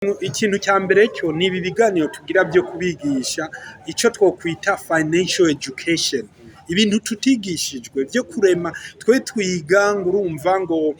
Ikintu cya mbere cyo ni ibi biganiro tugira byo kubigisha icyo twokwita financial education, ibintu tutigishijwe byo kurema. Twe twiga ngo urumva ngo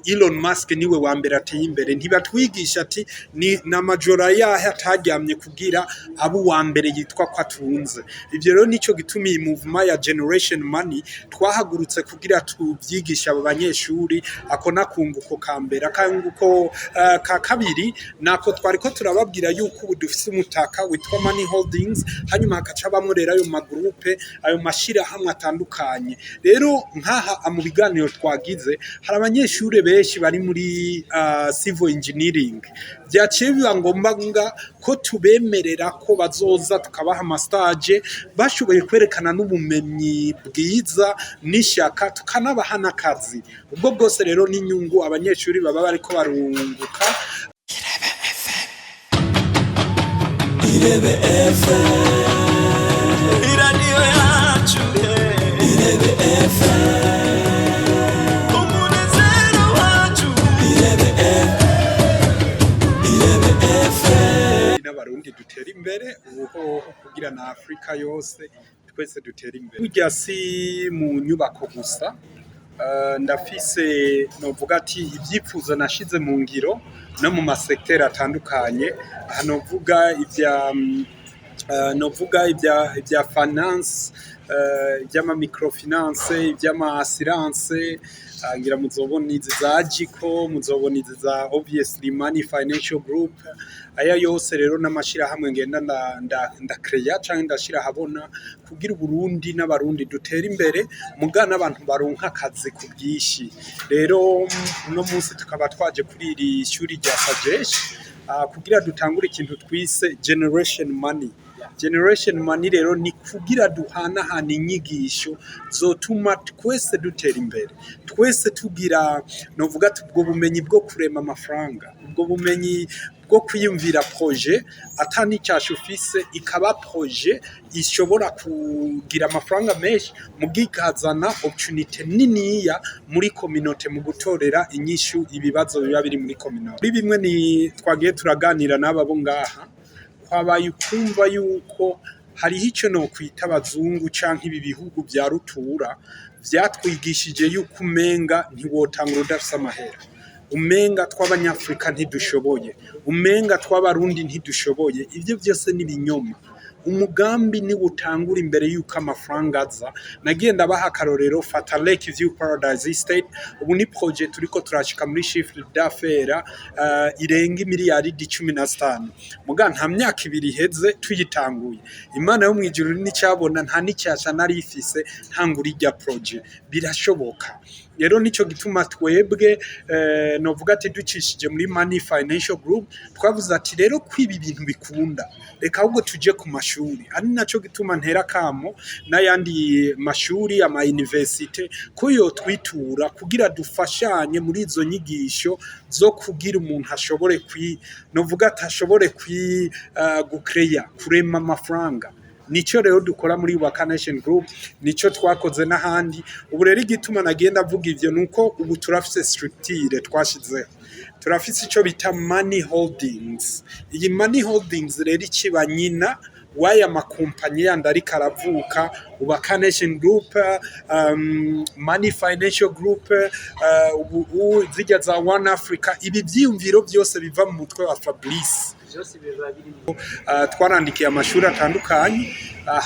Elon Musk niwe wa mbere ateye imbere, ntibatwigisha ati ni n'amajora yahe ataryamye kugira abo wa mbere yitwa ko atunze. Ibyo rero nicyo gituma iyi movement ya generation money twahagurutse kugira tubyigisha abo banyeshuri. Ako nakunguko ka mbere, akanguko ka kabiri nako twariko turababwira yuko ubu dufise umutaka witwa Money Holdings, hanyuma hakaca bamurera ayo magroupe, ayo mashira hamwe atandukanye. Rero nkaha mu biganiro twagize hari abanyeshuri benshi bari muri civil engineering, byaciye biba ngombwa ko tubemerera ko bazoza tukabaha amastage, bashoboye kwerekana n'ubumenyi bwiza n'ishyaka, tukanabaha n'akazi. Ubwo bwose rero n'inyungu abanyeshuri baba bariko barunguka. Irebe FM, iradiyo yacu, Irebe FM, umunezero wacu, Irebe FM. N'abarundi dutera imbere ubuho kugira na Afrika yose twese dutera imbere. Burya si mu nyubako gusa, ndafise novuga ati ibyipfuzo nashize mu ngiro no mu masekiteri atandukanye. Novuga ibya finance, iby'ama microfinance, iby'ama assurance, ngira muzobona izi za Jiko, muzobona izi za obviously Money Financial Group. Aya yose rero n'amashira hamwe ngenda ndakreya cyangwa ndashira habona kugira Burundi n'abarundi dutera imbere, mugana abantu baronka akazi ku bwishi. Rero no munsi tukaba twaje kuri iri shuri rya Sajesh kugira dutangure ikintu twise generation money. Generation money rero ni kugira duhanahana inyigisho zotuma twese dutera imbere, twese tugira novuga ubwo bumenyi bwo kurema amafaranga, ubwo bumenyi bwo kwiyumvira projet atani cyasho ufise ikaba projet ishobora kugira amafaranga menshi mugikazana opportunity niniya muri community mu gutorera inyishu ibibazo biba biri muri community. Bimwe ni twagiye turaganira n'ababo ngaha, kwabaye ukumva yuko hariho icyo no kwita abazungu canke ibi bihugu bya rutura byatwigishije yuko umenga ntiwotanga udafise amahera, umenga tw'abanyafrika ntidushoboye, umenga tw'abarundi ntidushoboye. Ibyo byose ni binyoma. Umugambi ni utangura imbere yuko amafaranga aza. Nagenda baha akarorero, fata Lake View Paradise Estate, ubu ni project turiko turashika muri chiffre d'affaires irenga miliyaridi 15. Muga nta myaka ibiri iheze tuyitanguye. Imana yo mwijuru ni cyabona nta nicyasha nari ifise ntangura irya project. Birashoboka. Rero nico gituma twebwe novuga ati ducishije muri Money Financial Group twavuze ati rero kwiba ibintu bikunda, reka ahubwo tuje ku mashuri. Ari naco gituma ntera kamo n'ayandi mashuri ama university ko yo twitura kugira dufashanye muri izo nyigisho zo kugira umuntu ashobore novuga atashobore gucreya kurema amafaranga. Nico rero dukora muri Waka Nation Group, nico twakoze n'ahandi. Ubu rero igituma nagenda avuga ivyo nuko ubu turafise structure twashizeho, turafise ico bita Money Holdings. Iyi Money Holdings rero ikiba nyina waya makompanyi yandi ariko aravuka, Waka Nation Group, Money Financial Group, ubu zijya za One Africa. Ibi byiyumviro byose biva mu mutwe wa Fabrice. Twarandikiye amashuri atandukanye,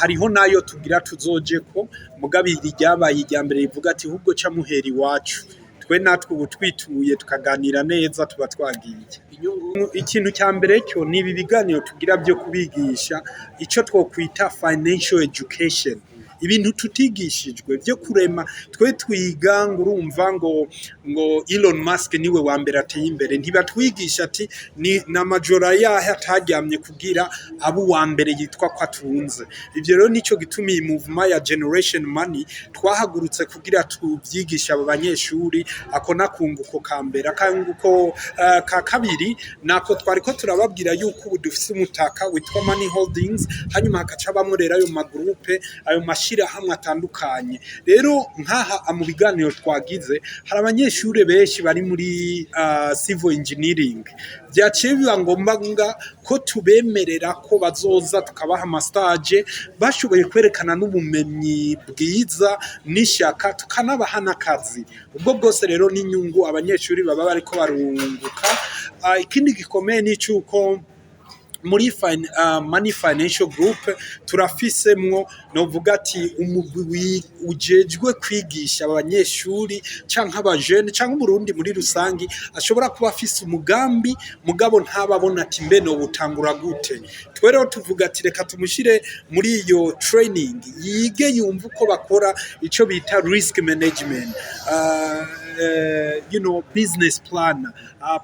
hariho nayo tugira tuzoje ko mugabiri ryabaye irya mbere rivuga ati ahubwo ca muheri wacu. Twe natwe ubu twituye tukaganira neza tuba twagiye. Ikintu cya mbere cyo ni ibi biganiro tugira byo kubigisha icyo twokwita financial education, ibintu tutigishijwe byo kurema. Twe twiga ngo urumva ngo Elon Musk niwe wa mbere ateye imbere, ntibatwigisha ati ni n'amajora yahe ataryamye kugira abo wa mbere yitwa ko atunze. Ibyo rero nicyo gituma iyi movement ya generation money twahagurutse kugira tubyigisha abo banyeshuri. Ako nakunguko ka mbere, akanguko ka kabiri nako twariko turababwira yuko ubu dufise umutaka witwa Money Holdings, hanyuma hakaca bamurera ayo magroupe, ayo mashira mashirahamwe atandukanye. Rero nkaha mu biganiro twagize hari abanyeshuri benshi bari muri civil engineering, byaciye biba ngombwa ko tubemerera ko bazoza tukabaha amastage bashoboye kwerekana n'ubumenyi bwiza n'ishyaka, tukanabaha n'akazi. Ubwo bwose rero n'inyungu abanyeshuri baba bariko barunguka. Ikindi gikomeye ni cyuko muri Money Financial Group turafisemwo novuga ati umugwi ujejwe kwigisha abanyeshuri canke abajene canke Burundi muri rusangi ashobora kuba afise umugambi mugabo ntababona ati mbe no butangura gute. Twero tuvuga ati reka tumushire muri iyo training yige yumva uko bakora ico bita risk management, business plan,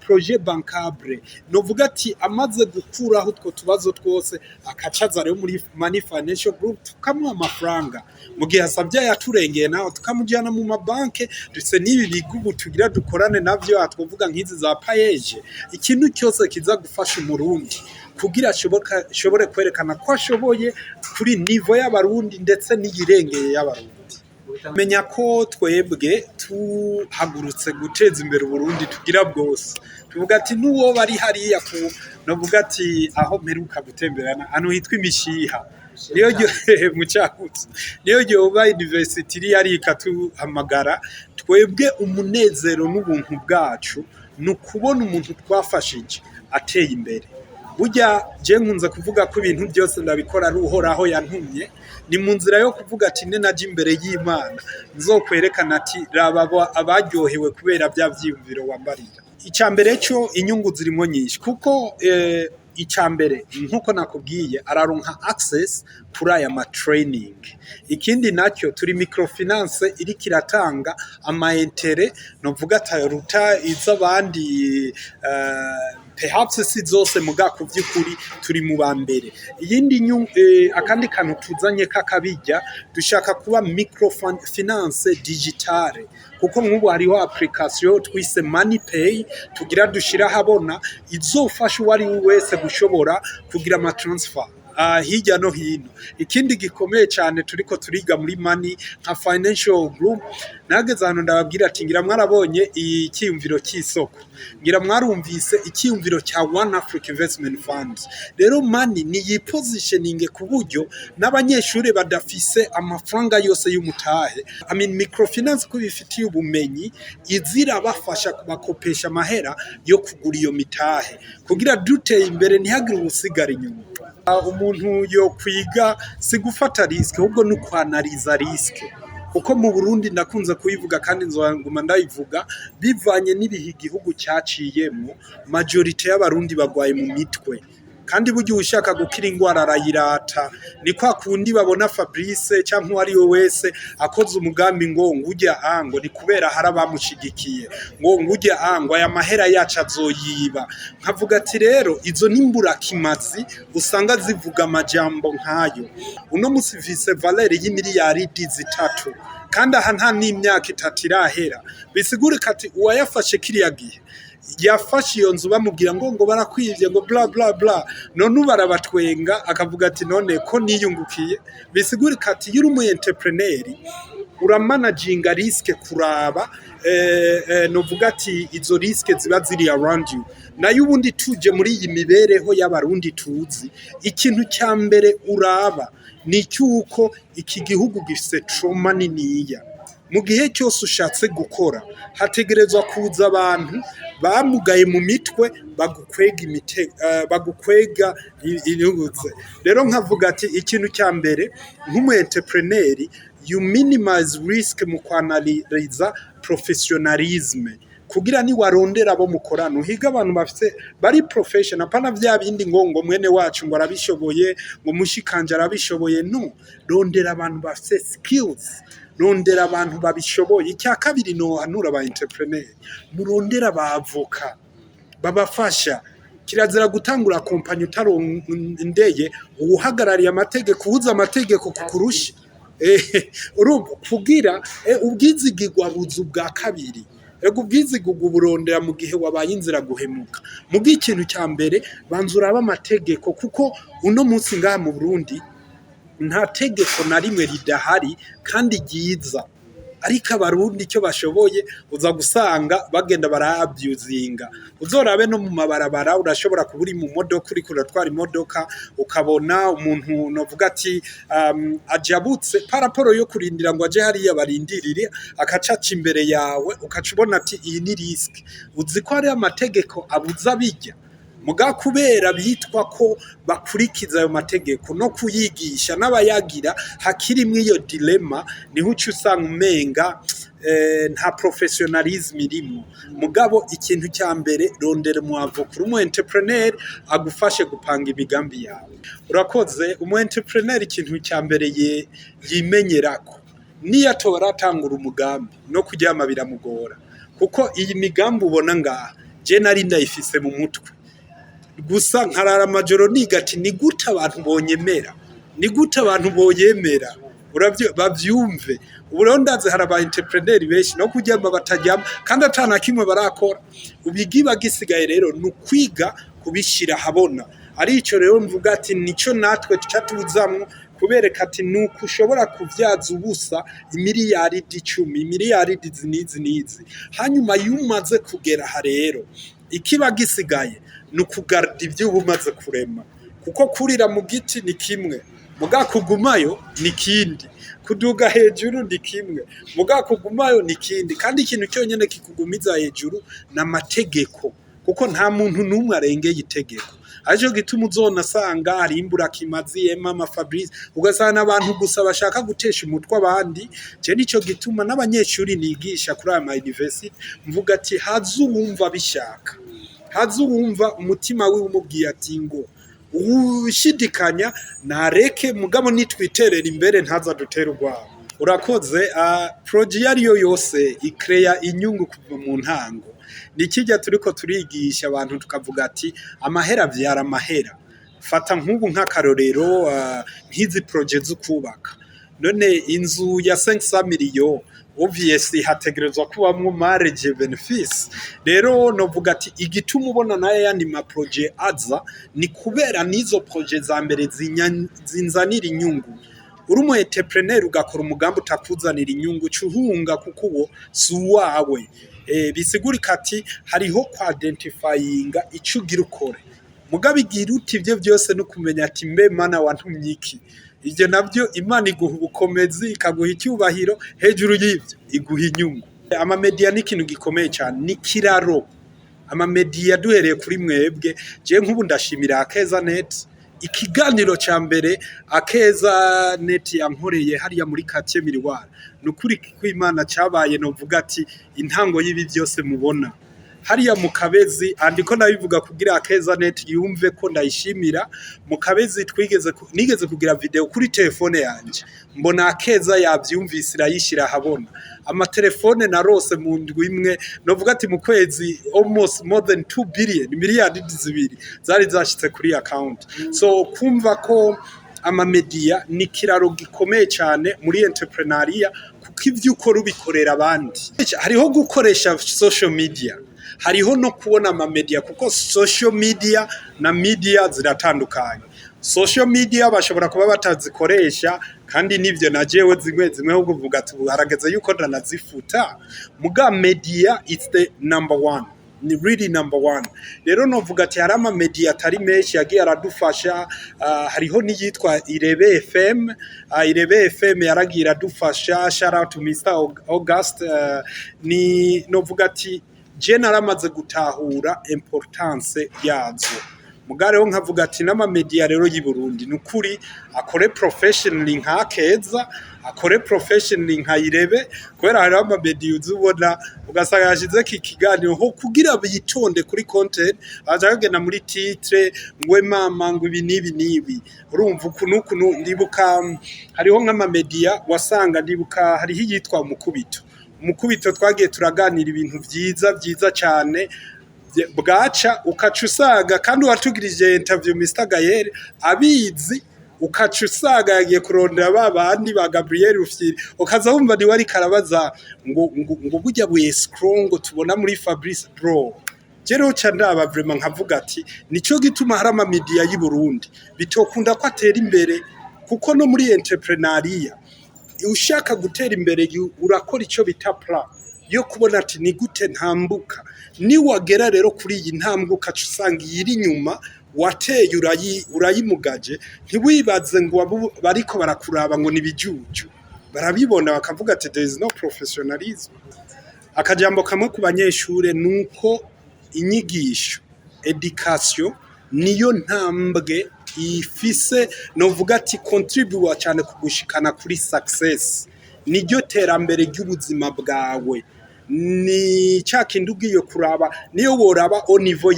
projet bancable. Novuga ati amaze gukuraho utwo tubazo twose akacaza rero muri Money Financial Group tukamuha amafaranga mu gihe asabye yaturengeye naho tukamujyana mu mabanke ndetse n'ibi bigubu tugira dukorane navyo atwovuga nk'izi za payeje. Ikintu cyose kiza gufasha umurundi kugira shobore kwerekana ko ashoboye kuri nivo y'abarundi ndetse n'iyirengeye y'abarundi. Menya ko twebwe tuhagurutse guteza imbere Burundi tugira bwose. Tuvuga ati nuwo bari hariya ku novuga ati aho mperuka gutemberana hano hitwa Imishiha niyo mu Cyakutse niyo Jehova University yari ikatuhamagara. Twebwe umunezero n'ubuntu bwacu nukubona umuntu twafashije ateye imbere. Burya je nkunze kuvuga ko ibintu byose ndabikora ari uhoraho yantumye, ni mu nzira yo kuvuga ati ne naje imbere y'Imana nzokwerekana ati raba abaryohewe kubera bya vyiyumviro wambarira. Icambere cyo inyungu zirimo nyinshi kuko icambere nkuko nakubwiye araronka access kuri aya ma training. Ikindi nacyo turi microfinance iri kiratanga ama intérêt novuga ataruta izabandi perhaps si zose mugako vy'ukuri turi mu bambere. Iyindi akandi kantu tuzanye kakabijya dushaka kuba microfinance digitale kuko nk'ubu hariho application twise MoneyPay tugira dushira habona izofasha uwari wese gushobora kugira ama transfer hirya no hino. Ikindi gikomeye cyane turiko turiga muri Money nka Financial Group, nageze hano ndababwira ati ngira mwarabonye ikiyumviro cy'isoko, ngira mwarumvise ikiyumviro cya One Africa Investment Funds. Rero Money ni yipositioning ku buryo n'abanyeshuri badafise amafaranga yose y'umutahe, microfinance ko bifitiye ubumenyi izira bafasha kubakopesha amahera yo kugura iyo mitahe kugira duteye imbere ntihagire ubusigara inyuma. Umuntu yo kwiga si gufata risk ahubwo no kwanaliza risk kuko mu Burundi ndakunze kuyivuga kandi nzonguma ndayivuga bivanye n'ibihe igihugu cyaciyemo majority y'abarundi bagwaye mu mitwe kandi buryo ushaka gukira ingwara arayirata. Ni kwa kundi babona Fabrice cyangwa uwari we wese akoze umugambi ngo ngujya ango ni kubera harabamushigikiye ngo ngujya ango aya mahera yacu azoyiba. Nkavuga ati rero izo nimbura kimazi usanga zivuga amajambo nkayo. Uno musi vise valeur y'imiliyaridi 3 kandi aha nta n'imyaka 3 irahera. Bisigure kati uwayafashe kiriya gihe yafashe iyo nzu bamubwira ngo barakwivye ngo bla bla bla, none barabatwenga akavuga ati none ko niyungukiye. Bisigure kati yuri umu entrepreneur uramanaginga risk kuraba novuga ati izo risk ziba ziri around you. Nayo ubundi tuje muri iyi mibereho y'abarundi tuzi ikintu cya mbere uraba ni cyuko iki gihugu gifise trauma niniya. Mu gihe cyose ushatse gukora hategerezwa kuza abantu bamugaye mu mitwe bagukwega inyuguze. Rero nkavuga ati ikintu cya mbere nk'umu entrepreneur you minimize risk mu kwanaliza professionalism kugira ni warondera abo mukorano higa abantu bafite bari professional pana vya bindi ngo mwene wacu ngo arabishoboye ngo mushikanje arabishoboye. No, rondera abantu bafite skills, rondera abantu babishoboye. Icya kabiri no hanura aba entrepreneur murondera abavoka babafasha. Kirazira gutangura kompanyi utarondeye uhagarariye amategeko uhuza amategeko kukurusha urumva kugira ubwizigirwa buzu bwa kabiri. Ego ubwizigirwa burondera mu gihe wabaye inzira guhemuka. Mu gikintu cya mbere banzura aba amategeko kuko uno munsi ngaha mu Burundi nta tegeko na rimwe ridahari kandi ryiza, ariko abarundi icyo bashoboye uza gusanga bagenda barabyuzinga. Uzorabe no mu mabarabara urashobora kuba uri mu modoka uriko uratwara imodoka ukabona umuntu novuga ati ajabutse paraporo yo kurindira ngo aje hariya barindirire akacaca imbere yawe ukaca ubona ati iyi ni risk. Uzi ko hari amategeko abuza bijya muga kubera bitwa ko bakurikiza ayo mategeko no kuyigisha n'abayagira hakirimwe iyo dilemma, niho uca usanga umenga nta professionalism irimo. Mugabo ikintu cya mbere rondera umwavoka, umu entrepreneur agufashe gupanga imigambi yawe. Urakoze. Umu entrepreneur ikintu cya mbere yimenyerako niyo atoratangura umugambi no kuryama biramugora, kuko iyi migambi ubona ngaha je nari ndayifise mu mutwe gusa nkarara amajoro niga ati ni gute abantu bonyemera, ni gute abantu boyemera bavyumve. Ubu rero ndaze hari aba entrepreneur benshi no kuryama batajyama kandi atana kimwe barakora. Ubigiba gisigaye rero nukwiga kubishira habona. Ari ico rero mvuga ati nico natwe tucatuzamwo kubereka ati nuko ushobora kuvyaza ubusa imiliyaridi 10, imiliyaridi nizi. Hanyuma yumaze kugera ha rero ikiba gisigaye nukugarda ibyo umaze kurema, kuko kurira mu giti ni kimwe muga kugumayo ni kindi, kuduga hejuru ni kimwe muga kugumayo ni kindi. Kandi ikintu cyonyene kikugumiza hejuru na mategeko, kuko nta muntu numwe arengeye itegeko. Aje gituma uzona sanga ari imbura kimazi Emma Fabrice ugasana abantu gusa bashaka gutesha umutwe abandi. Je nico gituma n'abanyeshuri nigisha kuri ama university mvuga ati hazumva bishaka, hazumva umutima wiwe umubwiye ati ngo ushidikanya nareke mugabo nitwiterera imbere ntaza dutera urwabo. Urakoze. Project yariyo yose ikreya inyungu kuva mu ntango. Nikijya turiko turigisha abantu tukavuga ati amahera vyara amahera. Fata nk'ubu nk'akarorero nk'izi project zo kubaka, none inzu ya 500 million obviously hategerezwa kubamwo marge benefits. Rero novuga ati igituma ubona nayo yandi ma project aza ni kubera nizo project za mbere zinzanira inyungu. Uri umu entrepreneur ugakora umugambi utakuzanira inyungu cuhunga kuko uwo si uwawe. Bisigurika ati hariho kwa identifyinga ico ugira ukore, mugabigira uti ivyo byose no kumenya ati mbe mana wantumye iki. Ivyo navyo Imana iguha ubukomezi ikaguha icyubahiro, hejuru y'ivyo iguha inyungu. Ama media ni ikintu gikomeye cyane, ni kiraro. Ama media duhereye kuri mwebwe, je nk'ubu ndashimira Akeza Net, ikiganiro ca mbere Akeza Net yankoreye hariya muri Quartier Miroir. Nukuri ko Imana cabaye novuga ati intango y'ibi byose mubona hariya mu Kabezi, andiko nabivuga kugira Akeza Net yumve ko ndayishimira. Mu Kabezi nigeze kugira video kuri telefone yanje, mbona Akeza yavyumvise irayishira habona. Ama telefone narose mu ndwi imwe novuga ati mu kwezi almost more than 2 billion, miliyaridi 2 zari zashitse kuri account. So kumva ko ama media ni kiraro gikomeye cyane muri entrepreneuria, kuko ivyo ukora ubikorera abandi. Hariho gukoresha social media, hariho no kubona ama media, kuko social media na media ziratandukanye. Social media bashobora kuba batazikoresha kandi nivyo najewe zimwe ahubwo vuga ati harageze yuko ndanazifuta. Muga media is the number one, ni really number one. Rero novuga ati hari ama media atari menshi yagiye aradufasha. Hariho niyitwa Irebe FM. Irebe FM yaragiye aradufasha. Shout out to Mr. August. Ni novuga ati je naramaze gutahura importance yazo. Mugareho nkavuga ati n'ama media rero y'i Burundi nukuri akore professionally nka Akeza, akore professionally nka Irebe, kubera hari ama media uzubona ugasanga yashize kikiganiro ho kugira bitonde kuri content, azagenda muri titre ngwe mama ngo ibi nibi. Urumva ukuntu ndibuka hariho nk'ama media wasanga ndibuka hariho yitwa Umukubito twagiye turaganira ibintu byiza cyane. Bwaca ukaca usaga kandi watugirije interview Mr. Gael abizi, ukaca usaga yagiye kurondera babandi ba Gabriel Rufyiri, ukaza wumva ni wari karabaza ngo bujya buye strong tubona muri Fabrice bro. Jero cha ndaba vraiment nkavuga ati nico gituma hari ama media y'i Burundi bitokunda ko atera imbere, kuko no muri entrepreneuria ushaka gutera imbere urakora icyo bita plan yo kubona ati ni gute ntambuka niwagera rero kuri iyi ntambuka usanga iri nyuma wateye urayimugaje ntiwibaze ngo bariko barakuraba ngo nibijuju barabibona bakavuga ati there is no professionalism. Akajambo kamwe ku banyeshure nuko inyigisho education niyo ntambwe ifise novuga ati contribute cyane kugushikana kuri success, niryo terambere ry'ubuzima bwawe. Ni cyakindi ugiye kuraba niyo woraba au niveau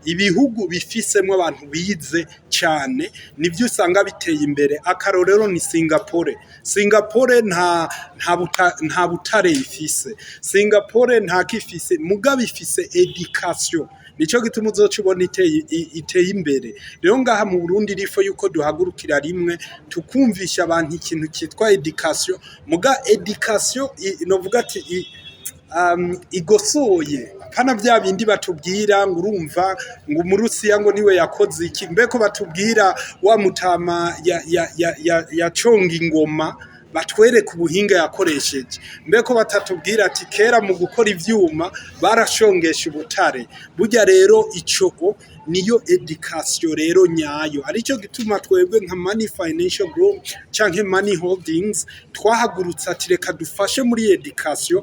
ibihugu bifisemo abantu bize cyane nibyo usanga biteye imbere. Akarorero ni Singapore nta butare ifise, Singapore nta kifise mugabe ifise education, nico gituma uzocubona iteye imbere. Rero ngaha mu Burundi rifo yuko duhagurukira rimwe tukumvisha abantu ikintu cyitwa education, muga education novuga ati igosoye kana bya bindi batubwira ngo urumva ngo umurusiya ngo niwe yakoze iki, mbeko batubwira wa mutama ya conga ingoma batwereka ubuhinga yakoresheje, mbeko batatubwira ati kera mu gukora ivyuma barashongesha ubutare. Burya rero ico niyo education rero nyayo, arico gituma twebwe nka Money Financial Group canke Money Holdings twahagurutse ati reka dufashe muri education